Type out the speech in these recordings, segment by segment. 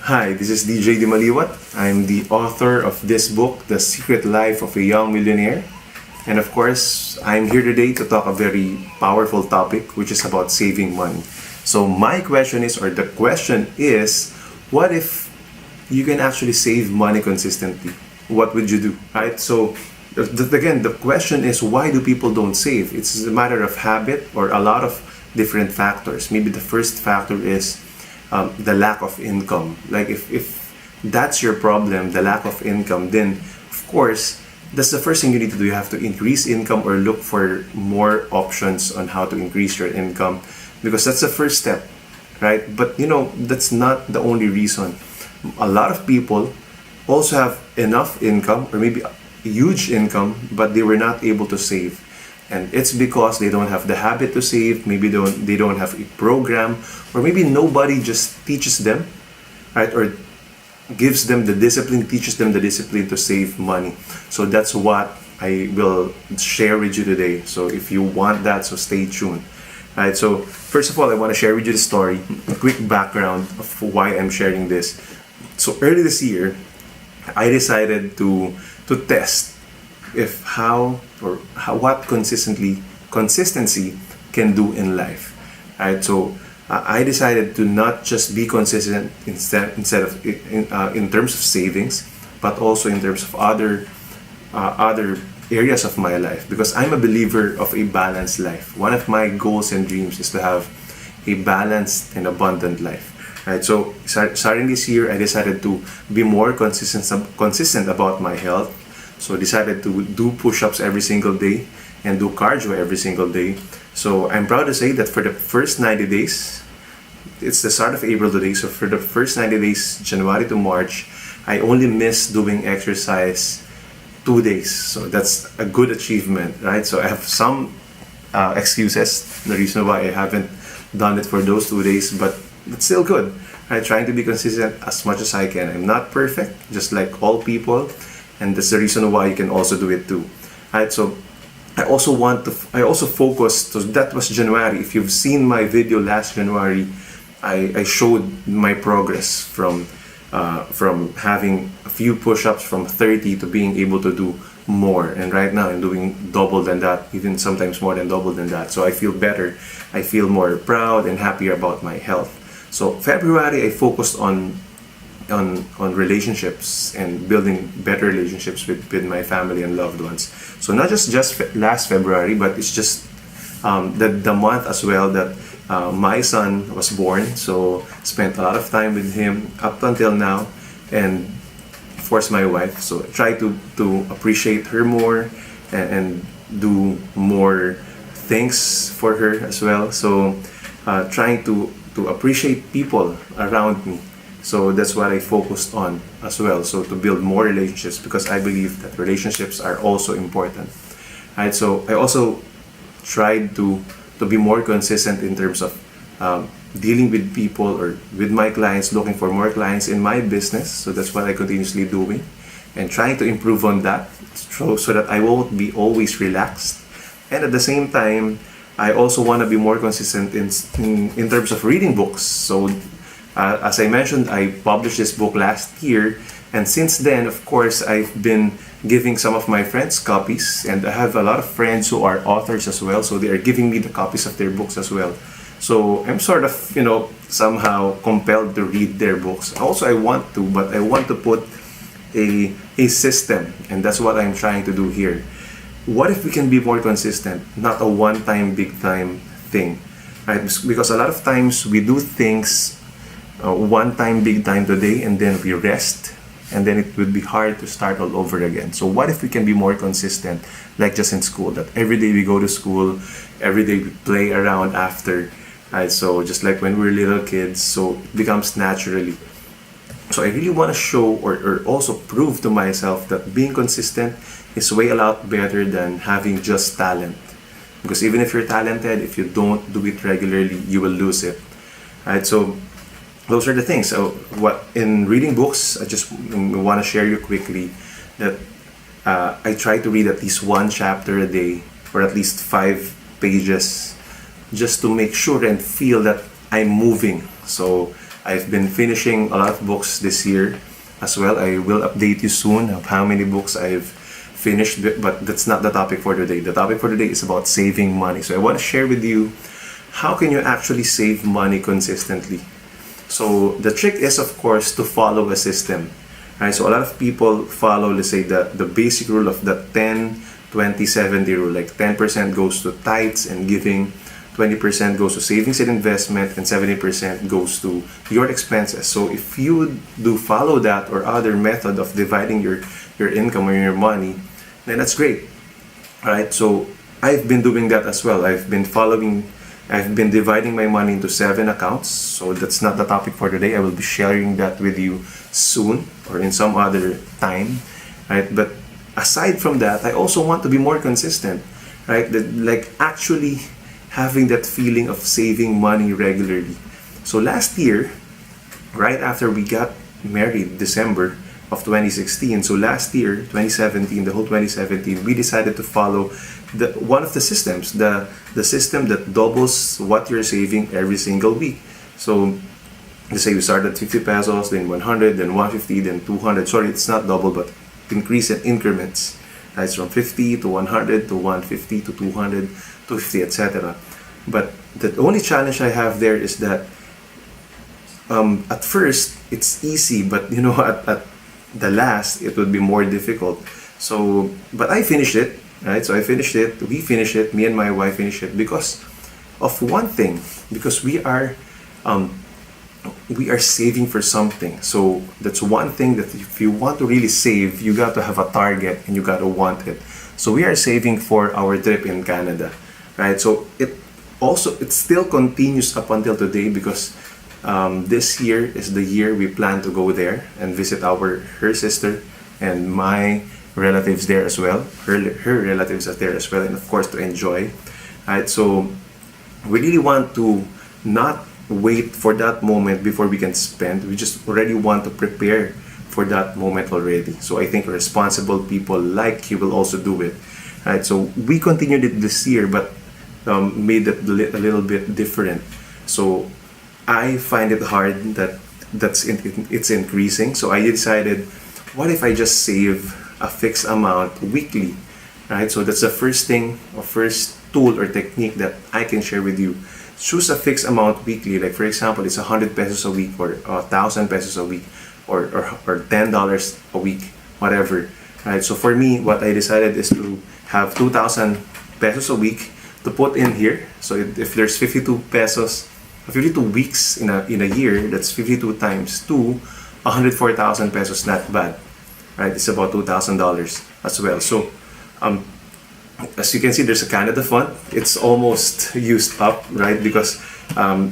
Hi, this is DJ Dimaliuat. I'm the author of this book, The Secret Life of a Young Millionaire. And of course, I'm here today to talk a very powerful topic, which is about saving money. So my question is, or the question is, what if you can actually save money consistently? What would you do? Right? So again, the question is, why do people don't save? It's a matter of habit or a lot of different factors. Maybe the first factor is the lack of income. Like if that's your problem, the lack of income, then of course that's the first thing you need to do. You have to increase income or look for more options on how to increase your income, because that's the first step, right? But that's not the only reason. A lot of people also have enough income or maybe huge income, but they were not able to save. And it's because they don't have the habit to save. Maybe they don't have a program, or maybe nobody just teaches them, right? Or gives them the discipline, teaches them the discipline to save money. So that's what I will share with you today. So if you want that, so stay tuned. Right, so first of all, I want to share with you the story, a quick background of why I'm sharing this. So early this year, I decided to test if what consistency can do in life. Right, so I decided to not just be consistent instead of in terms of savings, but also in terms of other areas of my life, because I'm a believer of a balanced life. One of my goals and dreams is to have a balanced and abundant life. Right, so starting this year, I decided to be more consistent about my health. So I decided to do push-ups every single day and do cardio every single day. So I'm proud to say that for the first 90 days, it's the start of April today, so for the first 90 days, January to March, I only missed doing exercise 2 days. So that's a good achievement, right? So I have some excuses, the reason why I haven't done it for those 2 days, but it's still good. Right? Trying to be consistent as much as I can. I'm not perfect, just like all people, and that's the reason why you can also do it too. Right? So I also focused. So that was January. If you've seen my video last January, I showed my progress from having a few push-ups from 30 to being able to do more. And right now I'm doing double than that, even sometimes more than double than that. So I feel better. I feel more proud and happier about my health. So February I focused on relationships and building better relationships with my family and loved ones. So not just last February, but it's just the month as well that my son was born. So spent a lot of time with him up until now, and of course my wife. So try to appreciate her more and do more things for her as well. So trying to appreciate people around me. So that's what I focused on as well. So to build more relationships, because I believe that relationships are also important. Right? So I also tried to be more consistent in terms of dealing with people or with my clients, looking for more clients in my business. So that's what I continuously doing, and trying to improve on that, so that I won't be always relaxed. And at the same time, I also want to be more consistent in terms of reading books. So as I mentioned, I published this book last year, and since then, of course, I've been giving some of my friends copies, and I have a lot of friends who are authors as well, so they are giving me the copies of their books as well. So I'm sort of, somehow compelled to read their books. Also, I want to, but I want to put a system, and that's what I'm trying to do here. What if we can be more consistent, not a one-time, big-time thing, right? Because a lot of times we do things one time, big time today, and then we rest, and then it would be hard to start all over again. So what if we can be more consistent, like just in school, that every day we go to school, every day we play around after, right? So just like when we're little kids, so it becomes naturally. So I really want to show or also prove to myself that being consistent is way a lot better than having just talent. Because even if you're talented, if you don't do it regularly, you will lose it. Right? So those are the things. So what in reading books, I just want to share you quickly that I try to read at least one chapter a day, or at least 5 pages, just to make sure and feel that I'm moving. So I've been finishing a lot of books this year as well. I will update you soon of how many books I've finished, but that's not the topic for today. The topic for today is about saving money. So I want to share with you how can you actually save money consistently. So the trick is, of course, to follow a system. Right? So a lot of people follow, let's say, the basic rule of the 10-20-70 rule. Like 10% goes to tithes and giving, 20% goes to savings and investment, and 70% goes to your expenses. So if you do follow that or other method of dividing your income or your money, then that's great. Alright, so I've been doing that as well. I've been dividing my money into 7 accounts. So that's not the topic for today. I will be sharing that with you soon or in some other time. Right? But aside from that, I also want to be more consistent. Right? Like actually having that feeling of saving money regularly. So last year, right after we got married, December of 2016, so last year, 2017, the whole 2017, we decided to follow one of the systems, the system that doubles what you're saving every single week. So let's say we start at 50 pesos, then 100, then 150, then 200. Sorry, it's not double, but increase in increments. It's from 50 to 100 to 150 to 200 to 50, etc. But the only challenge I have there is that at first it's easy, but at the last it would be more difficult. So, but I finished it, right? So I finished it. We finished it. Me and my wife finished it because of one thing. Because we are saving for something. So that's one thing that if you want to really save, you got to have a target and you got to want it. So we are saving for our trip in Canada, right? So it still continues up until today because this year is the year we plan to go there and visit her sister and my relatives there as well. Her relatives are there as well, and of course to enjoy. Right? So we really want to not wait for that moment before we can spend. We just already want to prepare for that moment already. So I think responsible people like you will also do it. Right? So we continued it this year, but made it a little bit different. So I find it hard that it's increasing. So I decided, what if I just save a fixed amount weekly, right? So that's the first thing, or first tool or technique that I can share with you. Choose a fixed amount weekly. Like for example, it's 100 pesos a week or 1,000 pesos a week or $10 a week, whatever. Right? So for me, what I decided is to have 2,000 pesos a week to put in here. So if there's 52 pesos, 52 weeks in a year, that's 52 times 2, 104,000 pesos, not bad, right? It's about $2,000 as well. So as you can see, there's a Canada fund. It's almost used up, right? Because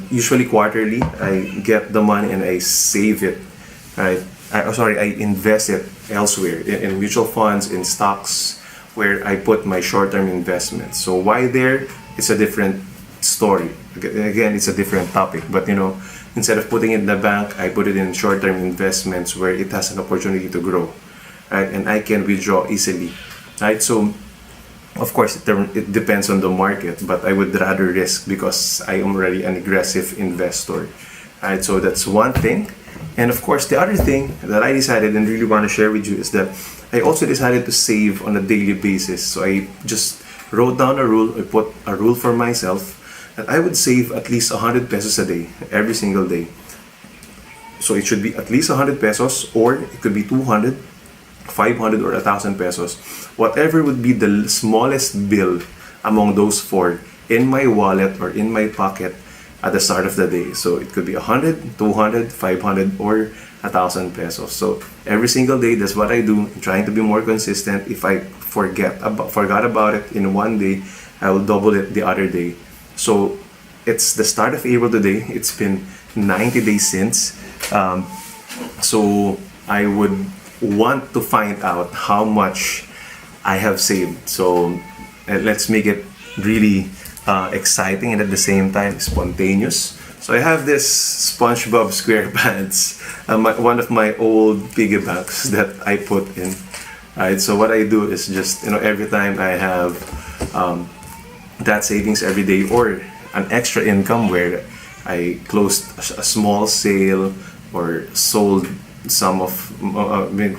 usually quarterly I get the money and I save it, right? I invest it elsewhere in mutual funds, in stocks, where I put my short-term investments. So why there? It's a different story. Again, it's a different topic. But instead of putting it in the bank, I put it in short-term investments where it has an opportunity to grow, right? And I can withdraw easily, right? So of course it depends on the market, but I would rather risk because I am already an aggressive investor, right? So that's one thing. And of course, the other thing that I decided and really want to share with you is that I also decided to save on a daily basis. So I just wrote down a rule. I put a rule for myself that I would save at least 100 pesos a day, every single day. So it should be at least 100 pesos, or it could be 200, 500, or 1,000 pesos. Whatever would be the smallest bill among those four in my wallet or in my pocket at the start of the day. So it could be 100, 200, 500, or 1,000 pesos. So every single day, that's what I do. I'm trying to be more consistent. If I forgot about it in one day, I will double it the other day. So it's the start of April today. It's been 90 days since. So I would want to find out how much I have saved. So let's make it really exciting and at the same time spontaneous. So I have this SpongeBob SquarePants, one of my old piggy banks that I put in. Right. So what I do is just every time I have that savings every day or an extra income where I closed a small sale or sold some of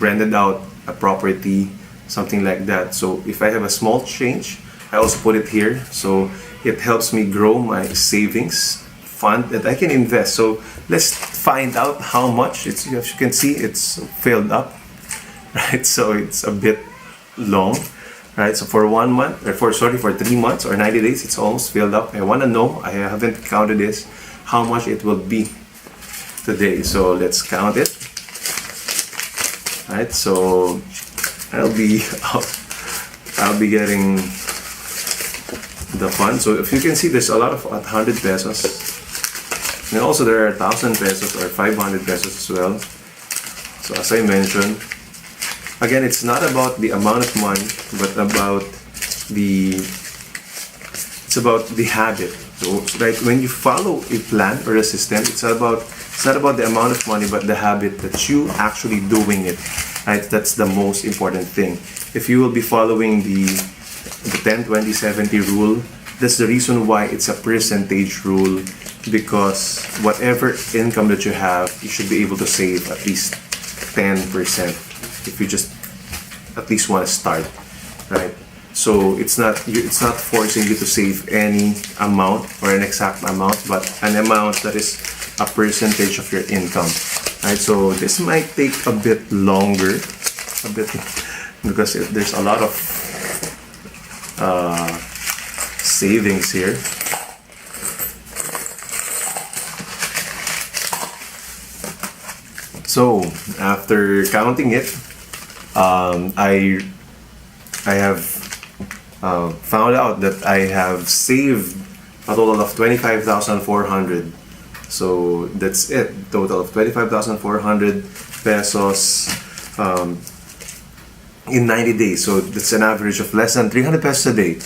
rented out a property, something like that. So if I have a small change, I also put it here, so it helps me grow my savings fund that I can invest. So let's find out how much. It's, as you can see, it's filled up, right? So it's a bit long, right? So for 1 month, or for 3 months or 90 days, it's almost filled up. I want to know, I haven't counted this, how much it will be today. So let's count it. Right, so I'll be getting the fund. So if you can see, there's a lot of 100 pesos, and also there are 1,000 pesos or 500 pesos as well. So as I mentioned, again, it's not about the amount of money, but about it's about the habit. So right, when you follow a plan or a system, it's not about the amount of money, but the habit that you actually doing it. Right, that's the most important thing. If you will be following the 10, 20, 70 rule, that's the reason why it's a percentage rule, because whatever income that you have, you should be able to save at least 10% if you just at least want to start, right? So it's not forcing you to save any amount or an exact amount, but an amount that is a percentage of your income, right? So this might take a bit longer, because there's a lot of savings here. So after counting it, I have found out that I have saved a total of 25,400. So that's it, total of 25,400 pesos in 90 days. So that's an average of less than 300 pesos a day.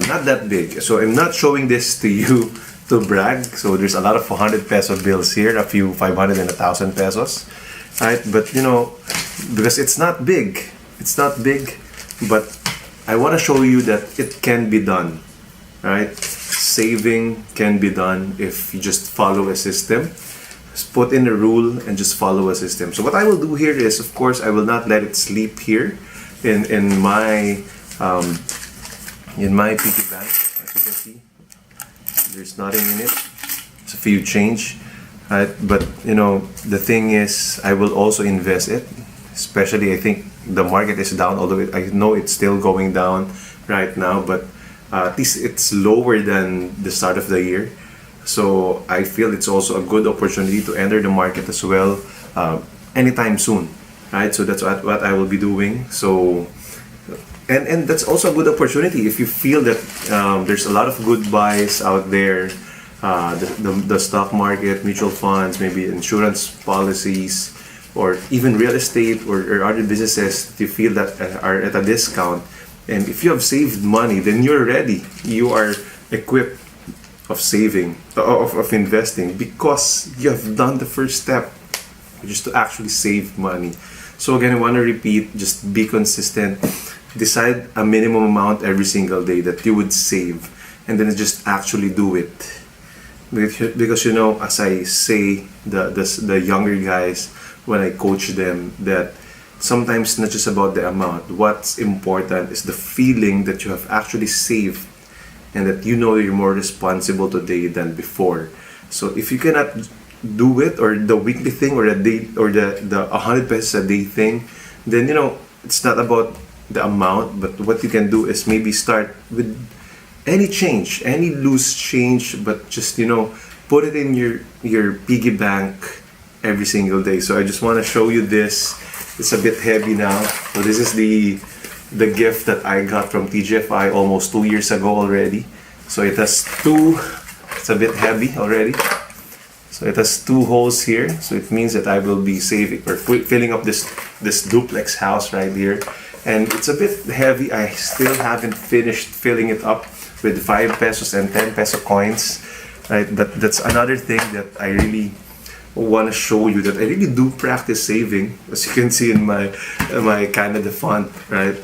Not that big. So I'm not showing this to you to brag. So there's a lot of 400 peso bills here, a few 500 and 1,000 pesos. Right? But you know, because it's not big, but I want to show you that it can be done, right? Saving can be done if you just follow a system. Just put in a rule and just follow a system. So what I will do here is, of course, I will not let it sleep here in my piggy bank. As you can see, there's nothing in it. It's a few change, right? But you know, the thing is, I will also invest it. Especially, I think the market is down, although I know it's still going down right now, but at least it's lower than the start of the year. So I feel it's also a good opportunity to enter the market as well anytime soon, right? So that's what I will be doing. So and that's also a good opportunity if you feel that there's a lot of good buys out there, the stock market, mutual funds, maybe insurance policies, or even real estate or other businesses that you feel that are at a discount. And if you have saved money, then you're ready. You are equipped of saving, of investing, because you have done the first step, which is to actually save money. So again, I want to repeat, just be consistent. Decide a minimum amount every single day that you would save, and then just actually do it. Because you know, as I say, the younger guys, when I coach them, that sometimes it's not just about the amount. What's important is the feeling that you have actually saved, and that you know you're more responsible today than before. So if you cannot do it, or the weekly thing, or the day, or the 100 pesos a day thing, then you know it's not about the amount, but what you can do is maybe start with any change, any loose change, but just, you know, put it in your piggy bank every single day. So I just want to show you this. It's a bit heavy now. So this is the gift that I got from TGFI almost 2 years ago already. So it has it's a bit heavy already. So it has 2 holes here. So it means that I will be saving or filling up this duplex house right here. And it's a bit heavy. I still haven't finished filling it up with 5 pesos and 10 peso coins, right? But that's another thing that I really want to show you, that I really do practice saving, as you can see in my Canada font, right?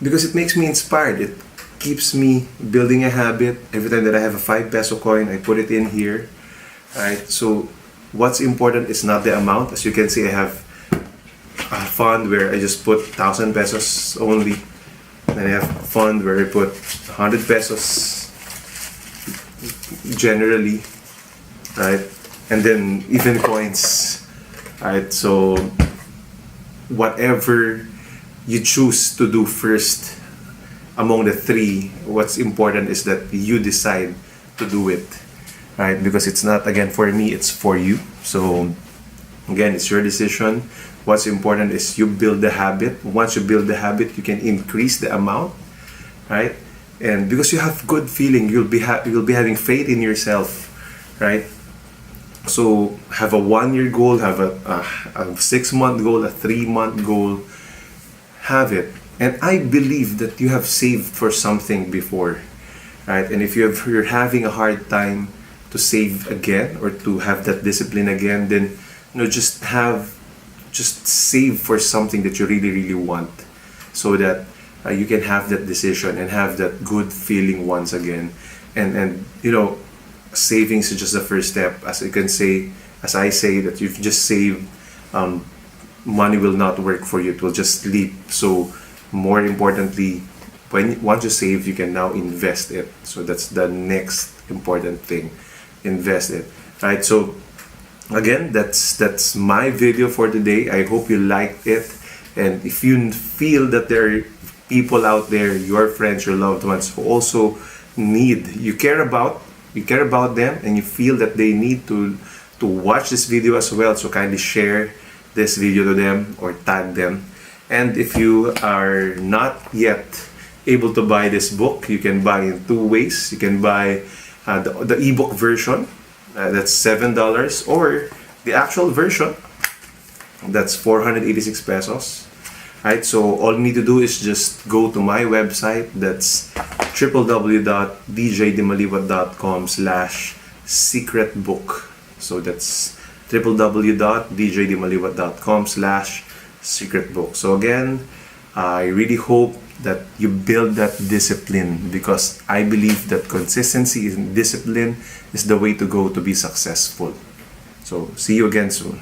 Because it makes me inspired. It keeps me building a habit. Every time that I have a 5 peso coin, I put it in here. Right? So what's important is not the amount. As you can see, I have a fund where I just put 1,000 pesos only. Then I have a fund where I put 100 pesos generally, right? And then even coins, right? So whatever you choose to do first among the three, what's important is that you decide to do it, right? Because it's not, again, for me, it's for you. So again, it's your decision. What's important is you build the habit. Once you build the habit, you can increase the amount, right? And because you have good feeling, you'll be having faith in yourself, right? So have a 1-year goal, have a 6-month goal, a 3-month goal. Have it. And I believe that you have saved for something before, right? And if you're having a hard time to save again or to have that discipline again, then just save for something that you really, really want, so that you can have that decision and have that good feeling once again. And savings is just the first step. As I say that you've just saved, money will not work for you. It will just sleep. So more importantly, once you save, you can now invest it. So that's the next important thing. Invest it, right? So again, that's my video for today. I hope you liked it. And if you feel that there are people out there, your friends, your loved ones, who also you care about them, and you feel that they need to watch this video as well, so kindly share this video to them or tag them. And if you are not yet able to buy this book, you can buy in 2 ways. You can buy the ebook version, that's $7, or the actual version, that's 486 pesos. Right, so all you need to do is just go to my website. That's www.djdimaliuat.com/secretbook. So that's www.djdimaliuat.com/secretbook. So again, I really hope that you build that discipline, because I believe that consistency and discipline is the way to go to be successful. So see you again soon.